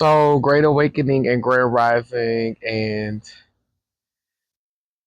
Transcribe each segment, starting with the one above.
So, Great Awakening and Grand Rising, and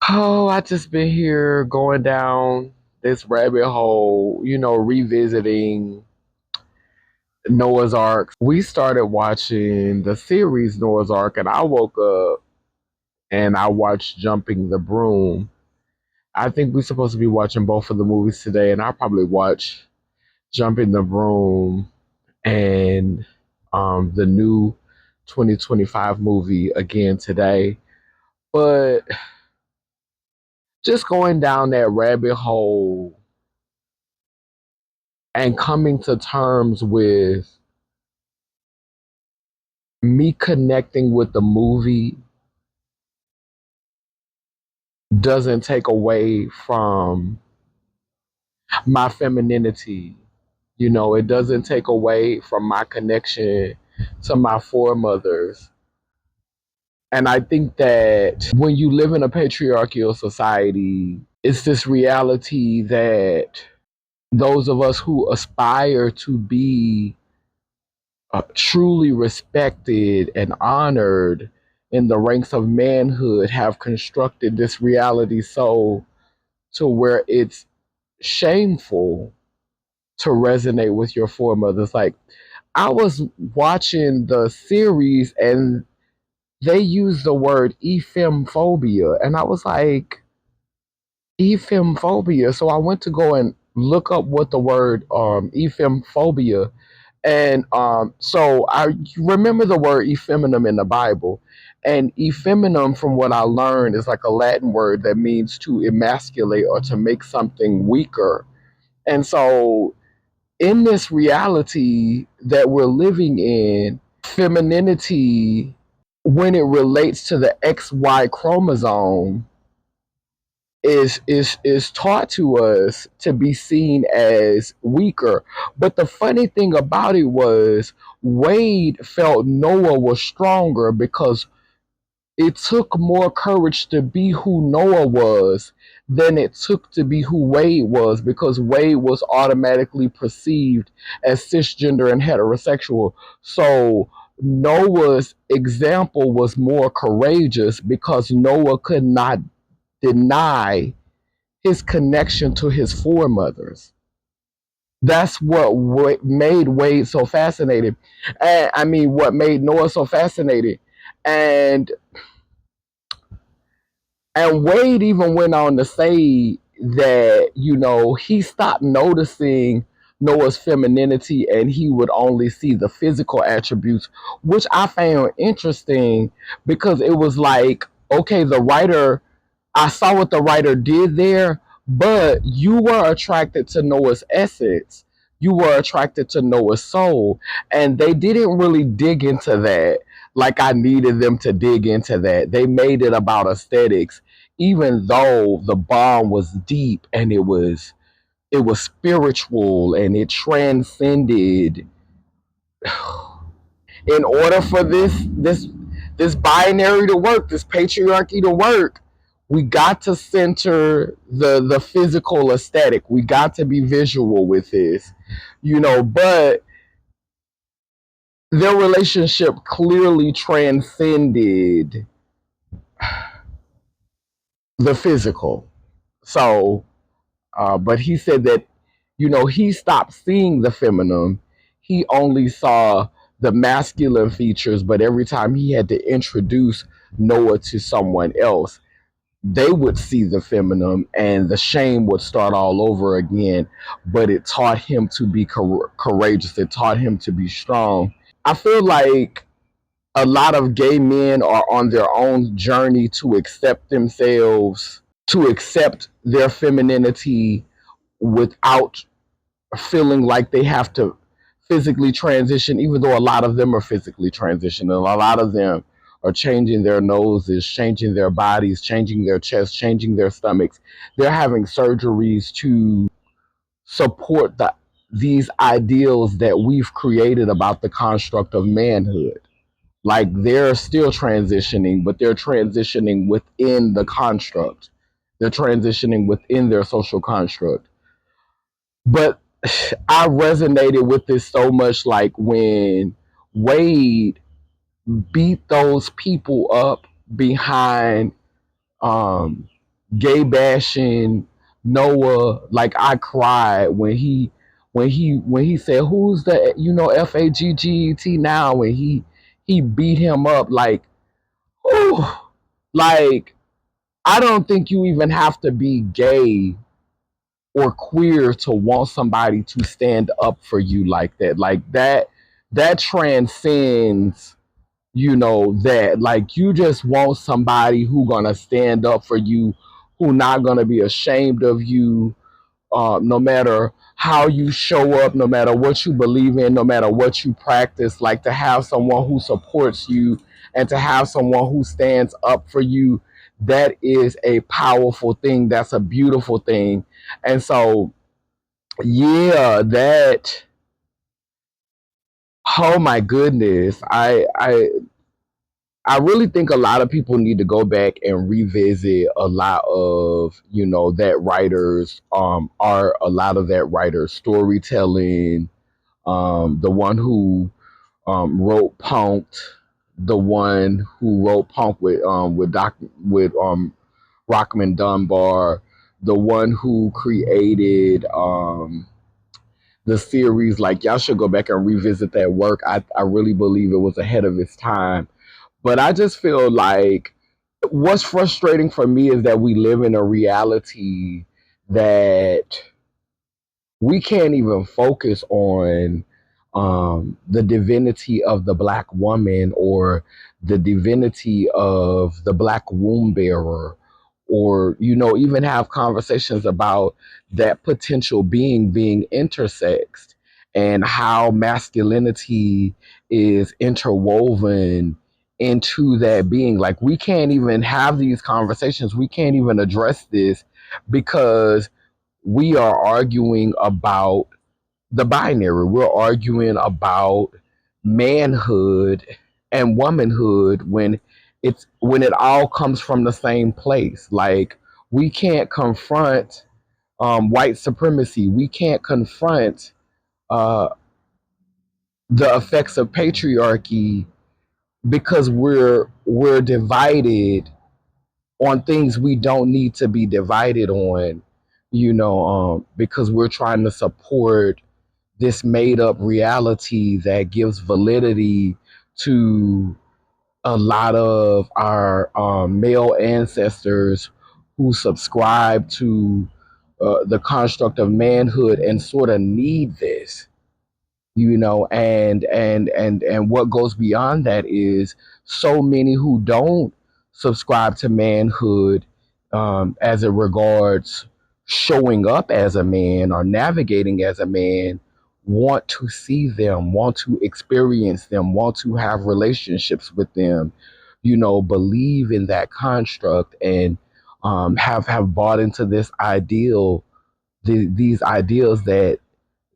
I just been here going down this rabbit hole, revisiting Noah's Ark. We started watching the series Noah's Ark, and I woke up and I watched Jumping the Broom. I think we're supposed to be watching both of the movies today, and I'll probably watch Jumping the Broom and the new 2025 movie again today. But just going down that rabbit hole and coming to terms with me connecting with the movie doesn't take away from my femininity. It doesn't take away from my connection to my foremothers. And I think that when you live in a patriarchal society, it's this reality that those of us who aspire to be truly respected and honored in the ranks of manhood have constructed this reality so to where it's shameful to resonate with your foremothers. Like, I was watching the series and they used the word ephemphobia, and I was like, ephemphobia. So I went to go and look up what the word ephemphobia. And so I remember the word effeminum in the Bible. And effeminum, from what I learned, is like a Latin word that means to emasculate or to make something weaker. And so, in this reality that we're living in, femininity, when it relates to the XY chromosome, is taught to us to be seen as weaker. But the funny thing about it was Wade felt Noah was stronger because it took more courage to be who Noah was than it took to be who Wade was, because Wade was automatically perceived as cisgender and heterosexual. So Noah's example was more courageous because Noah could not deny his connection to his foremothers. That's what made Wade so fascinating. And I mean, what made Noah so fascinating. And and Wade even went on to say that, he stopped noticing Noah's femininity and he would only see the physical attributes, which I found interesting because it was like, okay, I saw what the writer did there, but you were attracted to Noah's essence. You were attracted to Noah's soul. And they didn't really dig into that like I needed them to dig into that. They made it about aesthetics, even though the bond was deep and it was spiritual and it transcended. In order for this binary to work, this patriarchy to work, we got to center the physical aesthetic. We got to be visual with this, but their relationship clearly transcended the physical. So, but he said that, he stopped seeing the feminine. He only saw the masculine features, but every time he had to introduce Noah to someone else, they would see the feminine and the shame would start all over again. But it taught him to be courageous, it taught him to be strong. I feel like a lot of gay men are on their own journey to accept themselves, to accept their femininity without feeling like they have to physically transition, even though a lot of them are physically transitioning. A lot of them are changing their noses, changing their bodies, changing their chests, changing their stomachs. They're having surgeries to support these ideals that we've created about the construct of manhood. Like, they're still transitioning, but they're transitioning within the construct. They're transitioning within their social construct. But I resonated with this so much, like when Wade beat those people up behind um gay bashing Noah. Like I cried when he said, "Who's the Fagget now?" And he beat him up like, oh, like I don't think you even have to be gay or queer to want somebody to stand up for you like that. Like that transcends, that like you just want somebody who gonna stand up for you, who not gonna be ashamed of you, no matter how you show up, no matter what you believe in, no matter what you practice. Like to have someone who supports you and to have someone who stands up for you, that is a powerful thing. That's a beautiful thing. And so, yeah, that, oh my goodness, I really think a lot of people need to go back and revisit a lot of, that writer's art, a lot of that writer's storytelling. The one who wrote Punked, the one who wrote Punk with Rockman Dunbar, the one who created the series. Like y'all should go back and revisit that work. I really believe it was ahead of its time. But I just feel like what's frustrating for me is that we live in a reality that we can't even focus on the divinity of the black woman, or the divinity of the black womb bearer, or even have conversations about that potential being intersexed, and how masculinity is interwoven into that being. Like we can't even have these conversations, we can't even address this, because we are arguing about the binary. We're arguing about manhood and womanhood when it all comes from the same place. Like we can't confront white supremacy. We can't confront uh, the effects of patriarchy, because we're divided on things we don't need to be divided on. Because we're trying to support this made up reality that gives validity to a lot of our male ancestors who subscribe to the construct of manhood and sort of need this. And what goes beyond that is so many who don't subscribe to manhood, as it regards showing up as a man or navigating as a man, want to see them, want to experience them, want to have relationships with them, believe in that construct, and have bought into this ideal, these ideals that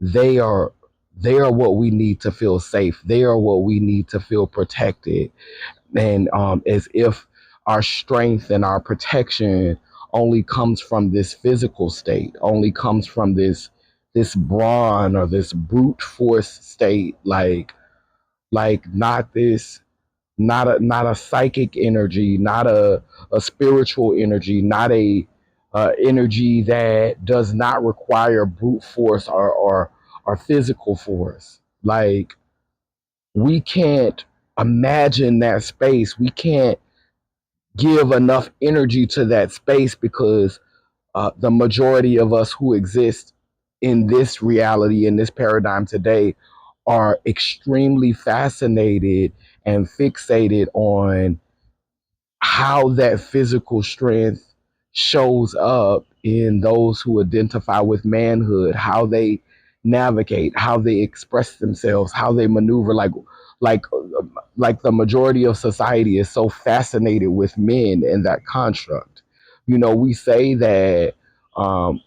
they are they are what we need to feel safe. They are what we need to feel protected. And as if our strength and our protection only comes from this physical state, only comes from this brawn or this brute force state, like not this, not a psychic energy, not a spiritual energy, not a energy that does not require brute force or physical force. Like we can't imagine that space. We can't give enough energy to that space, because the majority of us who exist in this reality, in this paradigm today, are extremely fascinated and fixated on how that physical strength shows up in those who identify with manhood, how they navigate, how they express themselves, how they maneuver. Like, like the majority of society is so fascinated with men and that construct. We say that um,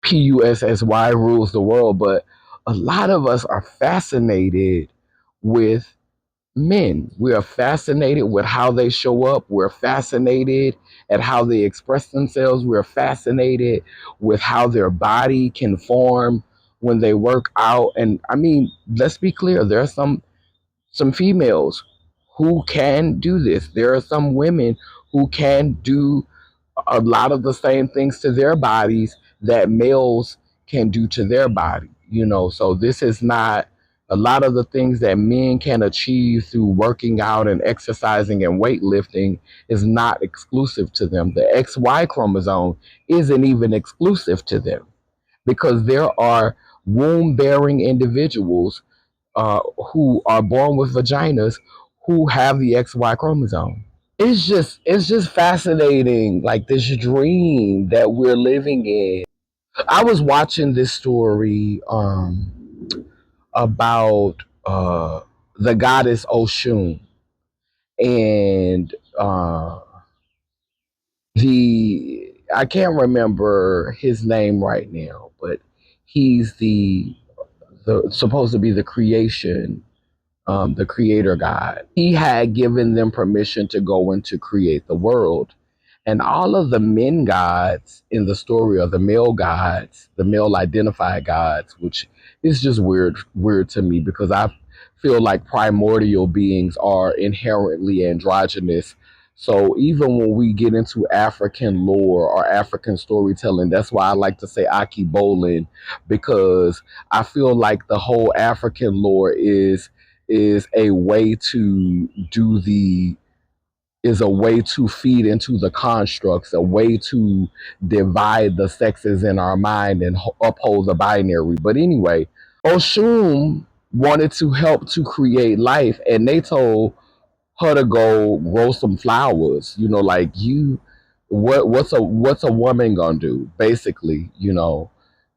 PUSSY rules the world, but a lot of us are fascinated with men. We are fascinated with how they show up. We're fascinated at how they express themselves. We're fascinated with how their body can form when they work out. And I mean, let's be clear, there are some females who can do this. There are some women who can do a lot of the same things to their bodies that males can do to their body. So this is not a lot of the things that men can achieve through working out and exercising and weightlifting is not exclusive to them. The XY chromosome isn't even exclusive to them because there are womb bearing individuals who are born with vaginas who have the XY chromosome. It's just fascinating, like this dream that we're living in. I was watching this story about the goddess Oshun, and the I can't remember his name right now, but he's the supposed to be the creator God. He had given them permission to go and to create the world. And all of the men gods in the story are the male gods, the male identified gods, which is just weird to me because I feel like primordial beings are inherently androgynous. So even when we get into African lore or African storytelling, that's why I like to say Aki Bolin, because I feel like the whole African lore is a way to do the is a way to feed into the constructs, a way to divide the sexes in our mind and uphold the binary. But anyway, Oshun wanted to help to create life, and they told her to go grow some flowers. Like what's a woman gonna do, basically,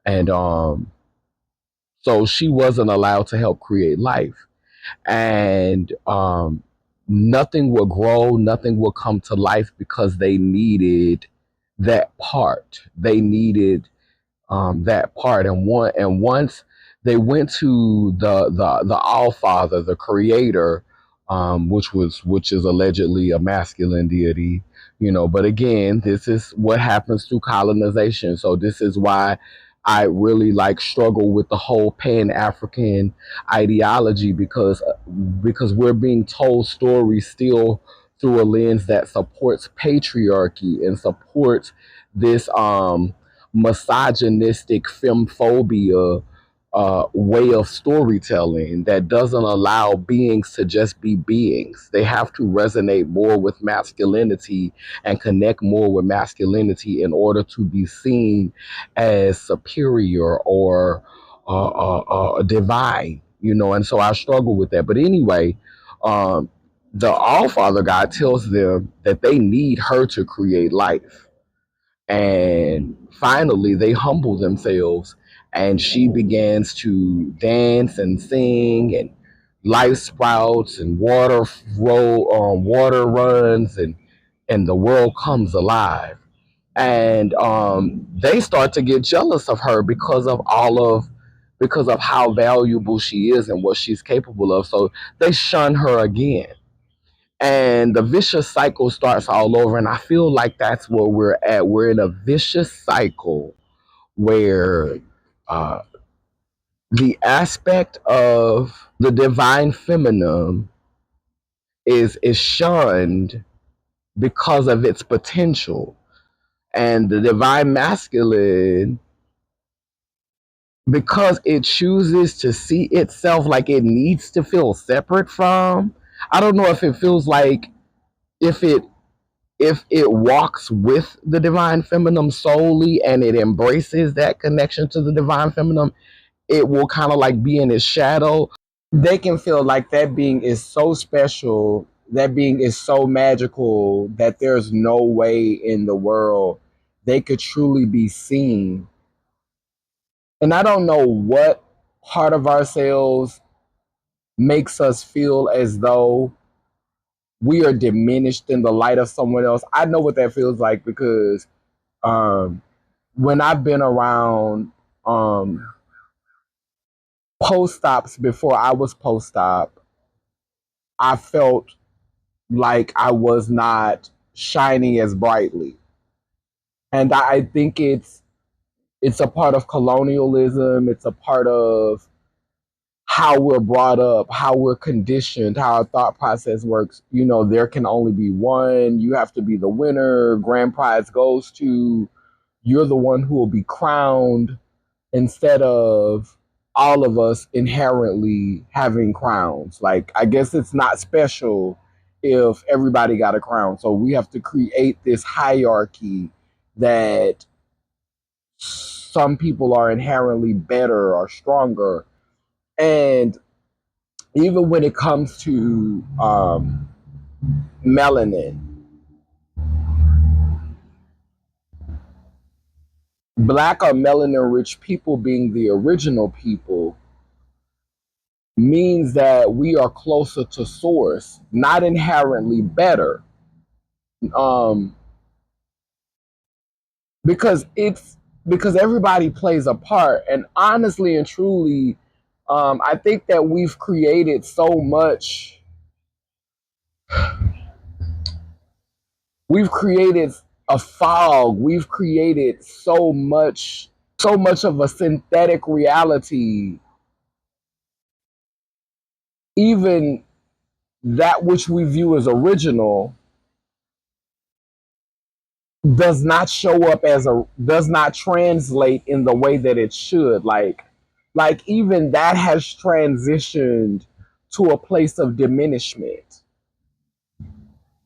and so she wasn't allowed to help create life, and nothing will grow, nothing will come to life because they needed that part. They needed that part, and once they went to the All Father, the Creator, which is allegedly a masculine deity. But again, this is what happens through colonization. So this is why I really like struggle with the whole Pan African ideology, because we're being told stories still through a lens that supports patriarchy and supports this misogynistic femphobia way of storytelling that doesn't allow beings to just be beings. They have to resonate more with masculinity and connect more with masculinity in order to be seen as superior or divine. And so I struggle with that. But anyway, um, the All Father God tells them that they need her to create life, and finally, they humble themselves, and she begins to dance and sing, and life sprouts, and water runs, and the world comes alive. And they start to get jealous of her because of how valuable she is and what she's capable of. So they shun her again, and the vicious cycle starts all over. And I feel like that's where we're at. We're in a vicious cycle where uh, the aspect of the divine feminine is shunned because of its potential, and the divine masculine, because it chooses to see itself like it needs to feel separate from. I don't know if it feels like, if it walks with the divine feminine solely and it embraces that connection to the divine feminine, it will kind of like be in its shadow. They can feel like that being is so special, that being is so magical, that there's no way in the world they could truly be seen. And I don't know what part of ourselves makes us feel as though we are diminished in the light of someone else. I know what that feels like because um, when I've been around um, post stops before I was post stop, I felt like I was not shining as brightly, and I think it's a part of colonialism. It's a part of how we're brought up, how we're conditioned, how our thought process works. You know, there can only be one. You have to be the winner. Grand prize goes to, you're the one who will be crowned, instead of all of us inherently having crowns. Like, I guess it's not special if everybody got a crown. So we have to create this hierarchy that some people are inherently better or stronger. And even when it comes to melanin, black or melanin rich people being the original people means that we are closer to source, not inherently better. Um, because it's because everybody plays a part, and honestly and truly, I think that we've created so much. We've created a fog. We've created so much of a synthetic reality. Even that which we view as original does not translate in the way that it should. Like even that has transitioned to a place of diminishment,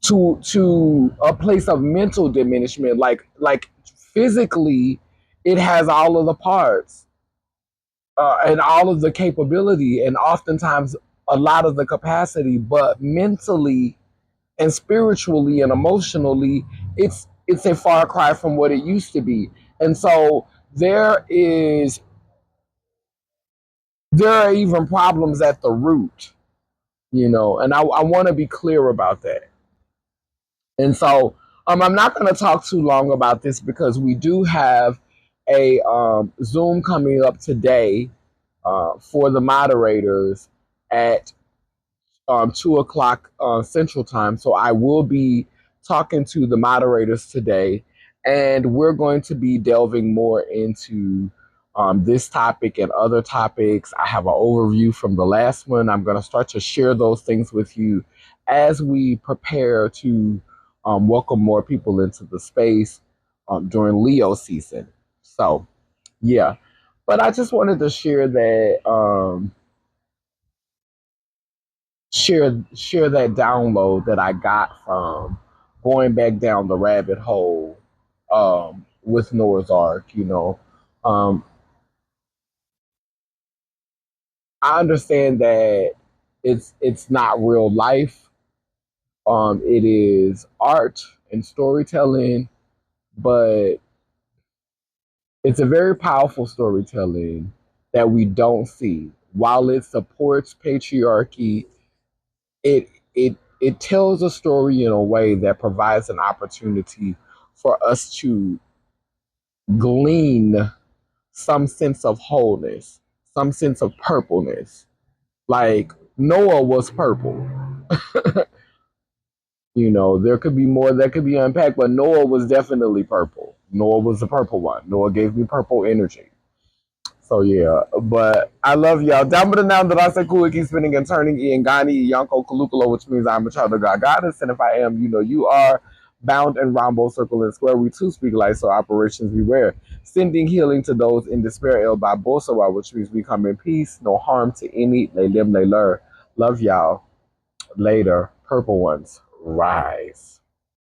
to a place of mental diminishment. Like physically it has all of the parts, and all of the capability, and oftentimes a lot of the capacity, but mentally and spiritually and emotionally, it's a far cry from what it used to be. And so there is there are even problems at the root, and I want to be clear about that. And so I'm not going to talk too long about this because we do have a Zoom coming up today for the moderators at 2 o'clock Central Time. So I will be talking to the moderators today, and we're going to be delving more into this topic and other topics. I have an overview from the last one. I'm going to start to share those things with you as we prepare to welcome more people into the space during Leo season. So, yeah. But I just wanted to share that. Share that download that I got from going back down the rabbit hole with Noah's Ark. Um, I understand that it's not real life. It is art and storytelling, but it's a very powerful storytelling that we don't see. While it supports patriarchy, it tells a story in a way that provides an opportunity for us to glean some sense of wholeness, some sense of purpleness. Like Noah was purple. There could be more that could be unpacked, but Noah was definitely purple. Noah was the purple one. Noah gave me purple energy. So yeah, but I love y'all. Down below now that I said cool, keep spinning and turning Iangani, Yanko, Kalukalo, which means I'm a child of God Goddess. And if I am, you are bound and Rombo, circle and square. We too speak life, so operations beware. Sending healing to those in despair, El Babosawa, which means we come in peace, no harm to any. They live, they learn. Love y'all. Later. Purple ones, rise.